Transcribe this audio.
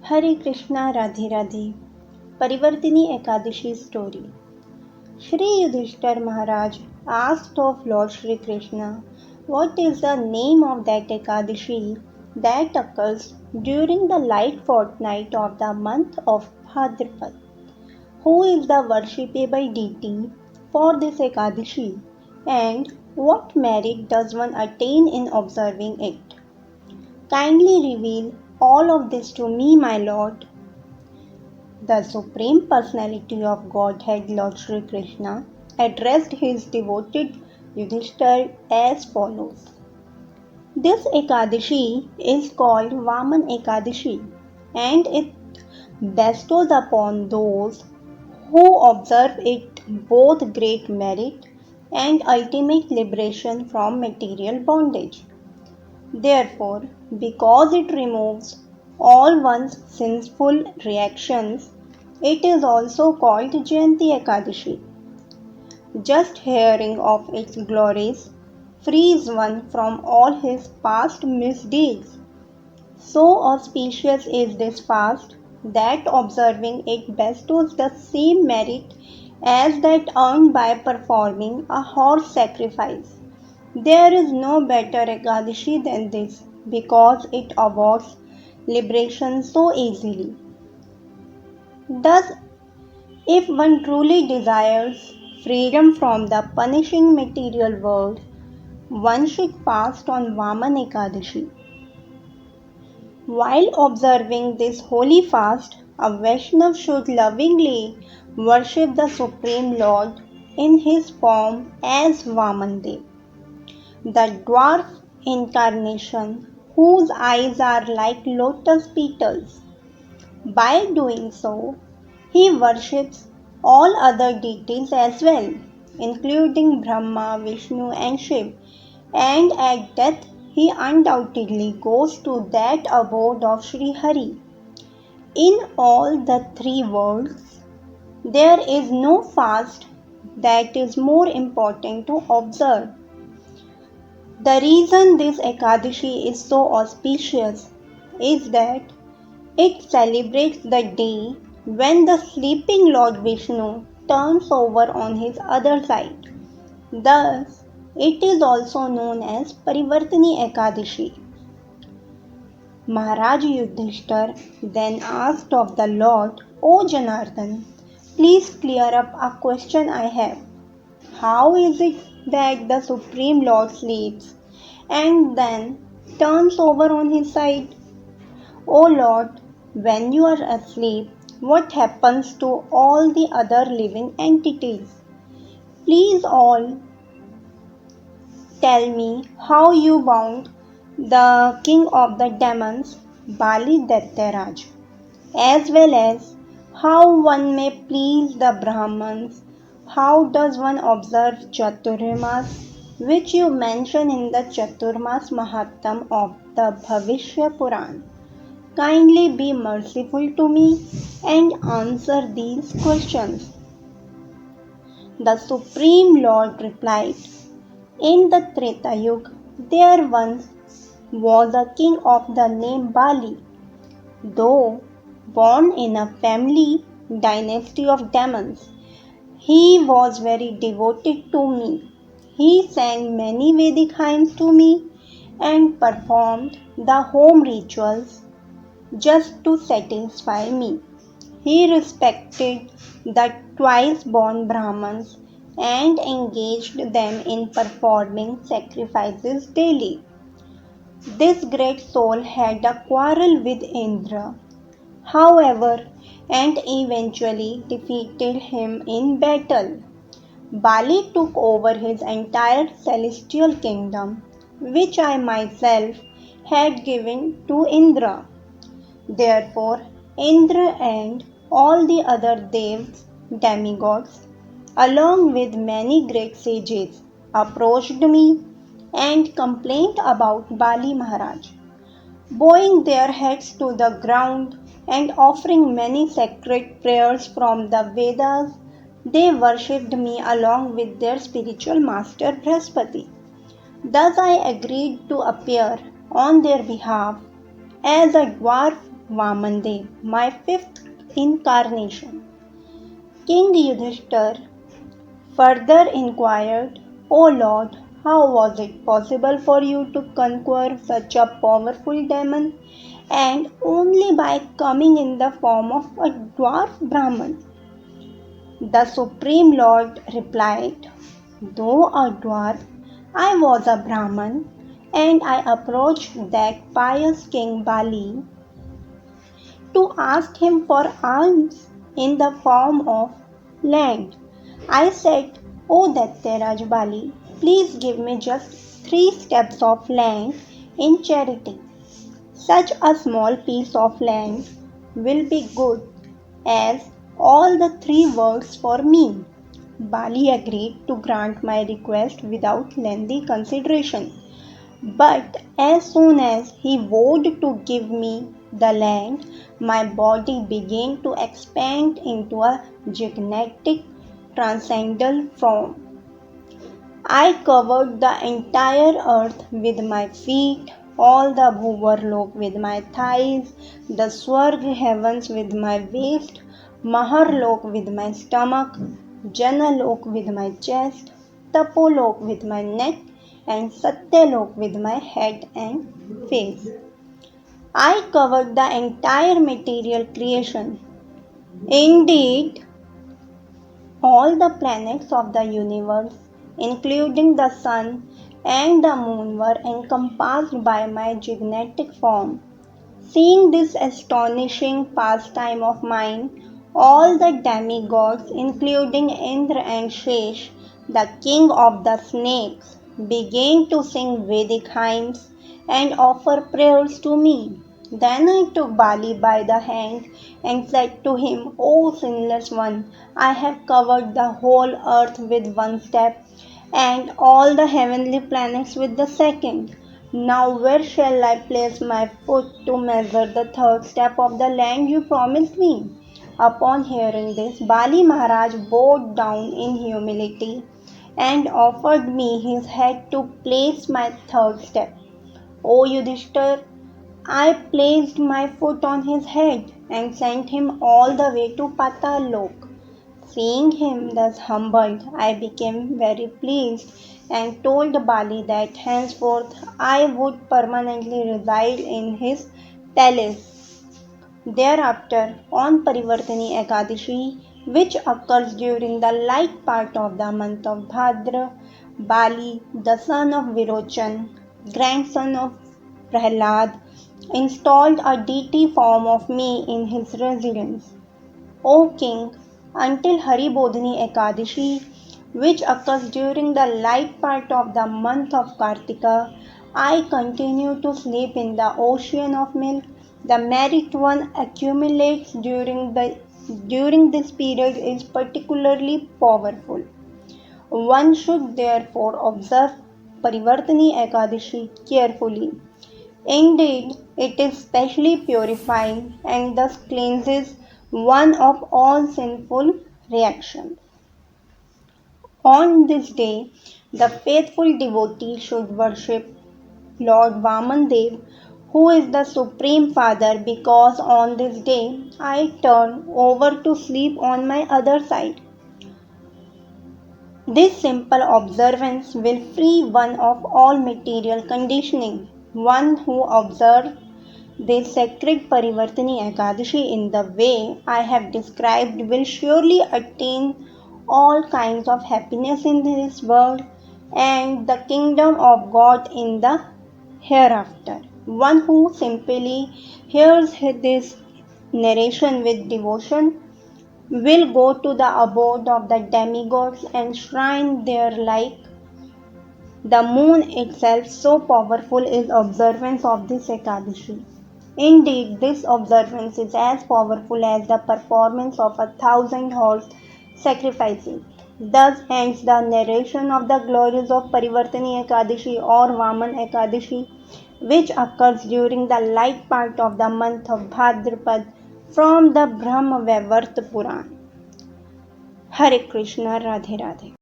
Hare Krishna Radhe Radhe Parivartini Ekadashi story. Shri Yudhishthir Maharaj asked of Lord Shri Krishna what is the name of that Ekadashi that occurs during the light fortnight of the month of Bhadrapad. Who is the worshipable deity for this Ekadashi and what merit does one attain in observing it? Kindly reveal all of this to me, my lord. The Supreme Personality of Godhead, Lord Sri Krishna, addressed his devoted Yudhishthir as follows. This Ekadashi is called Vaman Ekadashi and it bestows upon those who observe it both great merit and ultimate liberation from material bondage. Therefore, because it removes all one's sinful reactions, it is also called Jayanti Ekadashi. Just hearing of its glories frees one from all his past misdeeds. So auspicious is this fast that observing it bestows the same merit as that earned by performing a horse sacrifice. There is no better Ekadashi than this because it awards liberation so easily. Thus, if one truly desires freedom from the punishing material world, one should fast on Vaman Ekadashi. While observing this holy fast, a Vaishnav should lovingly worship the Supreme Lord in his form as Vamandev, the dwarf incarnation whose eyes are like lotus petals. By doing so, he worships all other deities as well, including Brahma, Vishnu, and Shiv, and at death he undoubtedly goes to that abode of Sri Hari. In all the three worlds, there is no fast that is more important to observe. The reason this Ekadashi is so auspicious is that it celebrates the day when the sleeping Lord Vishnu turns over on his other side. Thus, it is also known as Parivartini Ekadashi. Maharaj Yudhishthir then asked of the Lord, O Janardhan, please clear up a question I have. How is it that the Supreme Lord sleeps and then turns over on his side? O Lord, when you are asleep, what happens to all the other living entities? Please all tell me how you bound the king of the demons, Bali Dattaraj, as well as how one may please the Brahmans. How does one observe Chaturmas, which you mention in the Chaturmas Mahattam of the Bhavishya Puran? Kindly be merciful to me and answer these questions. The Supreme Lord replied, in the Treta Yuga, there once was a king of the name Bali. Though born in a family dynasty of demons, he was very devoted to me. He sang many Vedic hymns to me and performed the home rituals just to satisfy me. He respected the twice born Brahmins and engaged them in performing sacrifices daily. This great soul had a quarrel with Indra, however, and eventually defeated him in battle. Bali took over his entire celestial kingdom, which I myself had given to Indra. Therefore, Indra and all the other devs, demigods, along with many great sages, approached me and complained about Bali Maharaj. Bowing their heads to the ground and offering many sacred prayers from the Vedas, they worshipped me along with their spiritual master Brihaspati. Thus I agreed to appear on their behalf as a dwarf Vamandev, my fifth incarnation. King Yudhishthir further inquired, O Lord, how was it possible for you to conquer such a powerful demon, and only by coming in the form of a dwarf Brahman? The Supreme Lord replied, Though a dwarf, I was a Brahman, and I approached that pious king Bali to ask him for alms in the form of land. I said, O Daitya Bali, please give me just 3 steps of land in charity. Such a small piece of land will be good as all the 3 worlds for me. Bali agreed to grant my request without lengthy consideration. But as soon as he vowed to give me the land, my body began to expand into a gigantic transcendental form. I covered the entire earth with my feet, all the Bhuvarlok with my thighs, the Swarg heavens with my waist, Maharlok with my stomach, Janalok with my chest, Tapolok with my neck, and Satyalok with my head and face. I covered the entire material creation. Indeed, all the planets of the universe, including the sun and the moon, were encompassed by my gigantic form. Seeing this astonishing pastime of mine, all the demigods, including Indra and Shesh, the king of the snakes, began to sing Vedic hymns and offer prayers to me. Then I took Bali by the hand and said to him, O sinless one, I have covered the whole earth with 1 step and all the heavenly planets with the second. Now where shall I place my foot to measure the 3rd step of the land you promised me? Upon hearing this, Bali Maharaj bowed down in humility and offered me his head to place my 3rd step. O Yudhishthir, I placed my foot on his head and sent him all the way to Patal Lok. Seeing him thus humbled, I became very pleased and told Bali that henceforth I would permanently reside in his palace. Thereafter, on Parivartini Ekadashi, which occurs during the light part of the month of Bhadra, Bali, the son of Virochan, grandson of Prahlad, installed a deity form of me in his residence. O king, until Haribodhini Ekadashi, which occurs during the light part of the month of Kartika, I continue to sleep in the ocean of milk. The merit one accumulates during this period is particularly powerful. One should therefore observe Parivartini Ekadashi carefully. Indeed, it is specially purifying and thus cleanses one of all sinful reactions. On this day, the faithful devotee should worship Lord Vamandev, who is the Supreme Father, because on this day I turn over to sleep on my other side. This simple observance will free one of all material conditioning. One who observes this sacred Parivartini Ekadashi in the way I have described will surely attain all kinds of happiness in this world and the kingdom of God in the hereafter. One who simply hears this narration with devotion will go to the abode of the demigods and shrine there like the moon itself, so powerful is observance of this Ekadashi. Indeed, this observance is as powerful as the performance of 1,000 horse sacrifices. Thus ends the narration of the glories of Parivartini Ekadashi or Vaman Ekadashi, which occurs during the light part of the month of Bhadrapad from the Brahma Vaivarta Puran. Hare Krishna, Radhe Radhe.